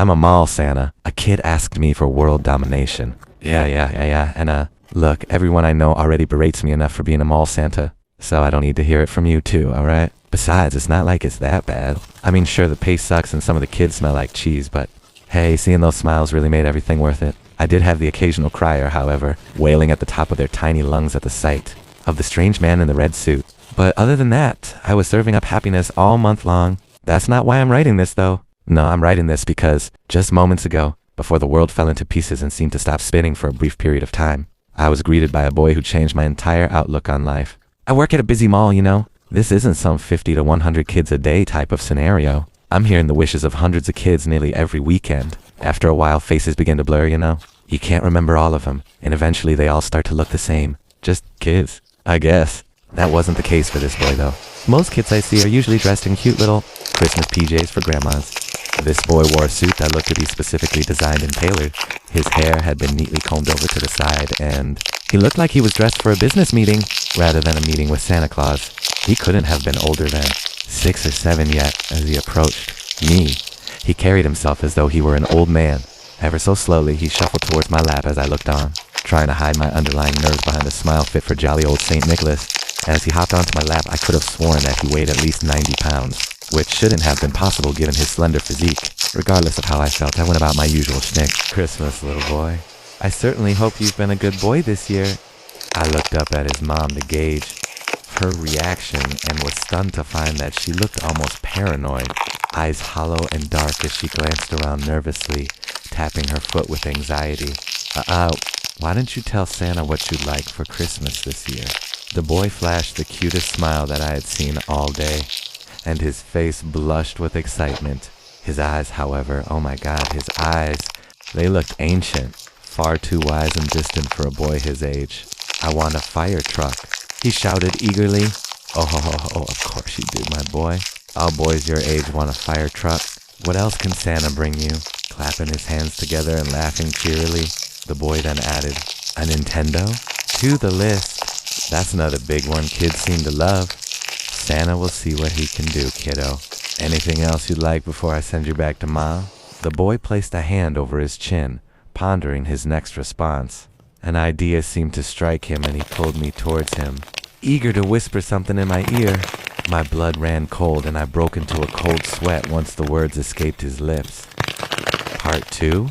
I'm a mall Santa. A kid asked me for world domination. Yeah. And look, everyone I know already berates me enough for being a mall Santa, so I don't need to hear it from you too, alright? Besides, it's not like it's that bad. I mean, sure, the pay sucks and some of the kids smell like cheese, but hey, seeing those smiles really made everything worth it. I did have the occasional crier, however, wailing at the top of their tiny lungs at the sight of the strange man in the red suit. But other than that, I was serving up happiness all month long. That's not why I'm writing this, though. No, I'm writing this because, just moments ago, before the world fell into pieces and seemed to stop spinning for a brief period of time, I was greeted by a boy who changed my entire outlook on life. I work at a busy mall, you know. This isn't some 50 to 100 kids a day type of scenario. I'm hearing the wishes of hundreds of kids nearly every weekend. After a while, faces begin to blur, you know. You can't remember all of them, and eventually they all start to look the same. Just kids, I guess. That wasn't the case for this boy, though. Most kids I see are usually dressed in cute little Christmas PJs for grandmas. This boy wore a suit that looked to be specifically designed and tailored. His hair had been neatly combed over to the side, and he looked like he was dressed for a business meeting rather than a meeting with Santa Claus. He couldn't have been older than 6 or 7 yet as he approached me. He carried himself as though he were an old man. Ever so slowly, he shuffled towards my lap as I looked on, trying to hide my underlying nerves behind a smile fit for jolly old St. Nicholas. As he hopped onto my lap, I could have sworn that he weighed at least 90 pounds, which shouldn't have been possible given his slender physique. Regardless of how I felt, I went about my usual shtick. Christmas, little boy. I certainly hope you've been a good boy this year. I looked up at his mom to gauge her reaction and was stunned to find that she looked almost paranoid, eyes hollow and dark as she glanced around nervously, tapping her foot with anxiety. Why don't you tell Santa what you'd like for Christmas this year? The boy flashed the cutest smile that I had seen all day, and his face blushed with excitement. His eyes, however, oh my god, his eyes, they looked ancient, far too wise and distant for a boy his age. I want a fire truck, he shouted eagerly. Oh, of course you do, my boy. All boys your age want a fire truck. What else can Santa bring you? Clapping his hands together and laughing cheerily, the boy then added, a Nintendo? To the list. That's another big one kids seem to love. Santa will see what he can do, kiddo. Anything else you'd like before I send you back to Mom? The boy placed a hand over his chin, pondering his next response. An idea seemed to strike him and he pulled me towards him, eager to whisper something in my ear. My blood ran cold and I broke into a cold sweat once the words escaped his lips. Part 2?